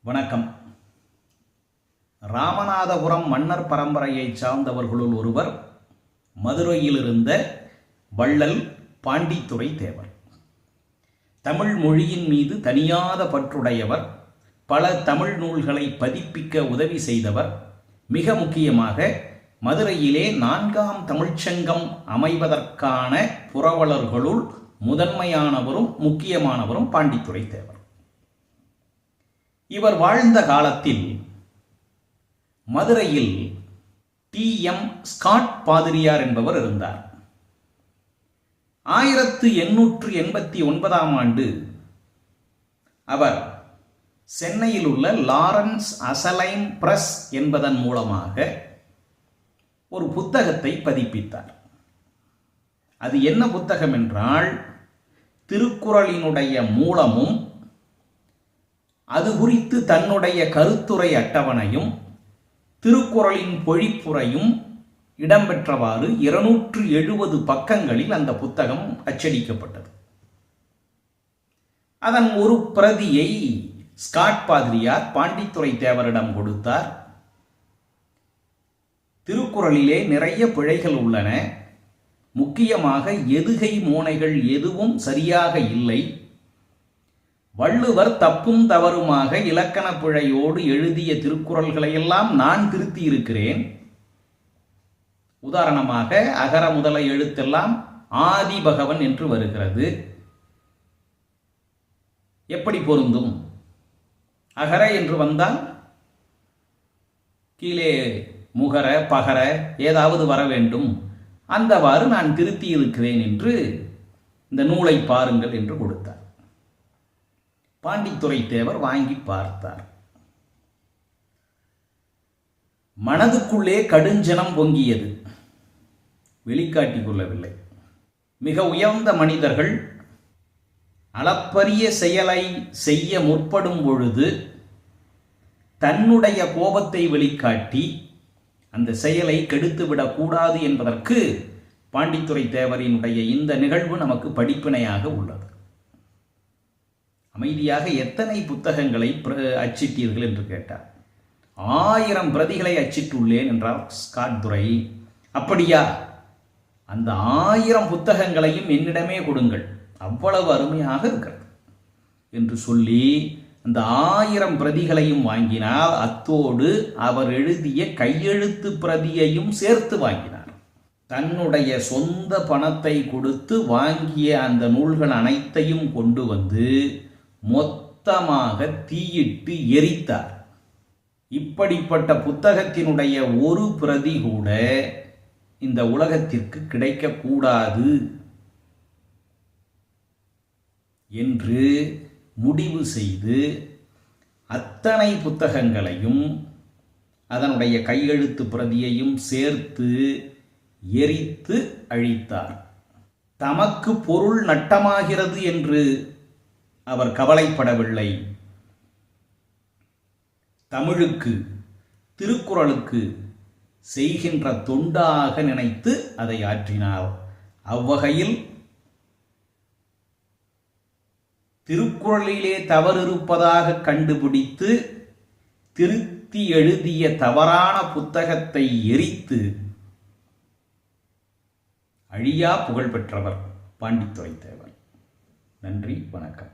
வணக்கம். ராமநாதபுரம் மன்னர் பரம்பரையைச் சார்ந்தவர்களுள் ஒருவர் மதுரையில் இருந்த வள்ளல் பாண்டித்துரை தேவர். தமிழ் மொழியின் மீது தனியாத பற்றுடையவர். பல தமிழ் நூல்களை பதிப்பிக்க உதவி செய்தவர். மிக முக்கியமாக மதுரையிலே 4ஆம் தமிழ்ச்சங்கம் அமைவதற்கான புரவலர்களுள் முதன்மையானவரும் முக்கியமானவரும் பாண்டித்துரை தேவர். இவர் வாழ்ந்த காலத்தில் மதுரையில் T.M. ஸ்காட் பாதிரியார் என்பவர் இருந்தார். 1889ஆம் ஆண்டு அவர் சென்னையில் உள்ள லாரன்ஸ் அசலைன் பிரஸ் என்பதன் மூலமாக ஒரு புத்தகத்தை பதிப்பித்தார். அது என்ன புத்தகம் என்றால், திருக்குறளினுடைய மூலமும் அது குறித்து தன்னுடைய கருத்துரை அட்டவணையும் திருக்குறளின் பொழிப்புரையும் இடம்பெற்றவாறு 270 பக்கங்களில் அந்த புத்தகம் அச்சடிக்கப்பட்டது. அதன் ஒரு பிரதியை ஸ்காட் பாதிரியார் பாண்டித்துரை தேவரிடம் கொடுத்தார். திருக்குறளிலே நிறைய பிழைகள் உள்ளன. முக்கியமாக எதுகை மோனைகள் எதுவும் சரியாக இல்லை. வள்ளுவர் தப்பும் தவறுமாக இலக்கண பிழையோடு எழுதிய திருக்குறள்களையெல்லாம் நான் திருத்தி இருக்கிறேன். உதாரணமாக அகர முதல எழுத்தெல்லாம் ஆதி பகவன் என்று வருகிறது. எப்படி பொருந்தும்? அகர என்று வந்தால் கீழே முகர பகர ஏதாவது வர வேண்டும். அந்தவாறு நான் திருத்தி இருக்கிறேன் என்று இந்த நூலை பாருங்கள் என்று கொடுத்தார். பாண்டித்துரை தேவர் வாங்கி பார்த்தார். மனதுக்குள்ளே கடுஞ்சனம் பொங்கியது. வெளிக்காட்டிக் கொள்ளவில்லை. மிக உயர்ந்த மனிதர்கள் அளப்பரிய செயலை செய்ய முற்படும் பொழுது தன்னுடைய கோபத்தை வெளிக்காட்டி அந்த செயலை கெடுத்துவிடக்கூடாது என்பதற்கு பாண்டித்துரை தேவரினுடைய இந்த நிகழ்வு நமக்கு படிப்பினையாக உள்ளது. அமைதியாக எத்தனை புத்தகங்களை அச்சிட்டீர்கள் என்று கேட்டார். 1000 பிரதிகளை அச்சிட்டுள்ளேன் என்றார் ஸ்காட் துரை. அப்படியா? அந்த 1000 புத்தகங்களையும் என்னிடமே கொடுங்கள், அவ்வளவு அருமையாக இருக்கிறது என்று சொல்லி அந்த 1000 பிரதிகளையும் வாங்கினார். அத்தோடு அவர் எழுதிய கையெழுத்து பிரதியையும் சேர்த்து வாங்கினார். தன்னுடைய சொந்த பணத்தை கொடுத்து வாங்கிய அந்த நூல்கள் அனைத்தையும் கொண்டு வந்து மொத்தமாக தீயிட்டு எரித்தார். இப்படிப்பட்ட புத்தகத்தினுடைய ஒரு பிரதி கூட இந்த உலகத்திற்கு கிடைக்கக்கூடாது என்று முடிவு செய்து அத்தனை புத்தகங்களையும் அதனுடைய கையெழுத்து பிரதியையும் சேர்த்து எரித்து அழித்தார். தமக்கு பொருள் நட்டமாகிறது என்று அவர் கவலைப்படவில்லை. தமிழுக்கு, திருக்குறளுக்கு செய்கின்ற தொண்டாக நினைத்து அதை ஆற்றினார். அவ்வகையில் திருக்குறளிலே தவறு இருப்பதாக கண்டுபிடித்து திருத்தி எழுதிய தவறான புத்தகத்தை எரித்து அழியா புகழ் பெற்றவர் பாண்டித்துரை தேவர். நன்றி, வணக்கம்.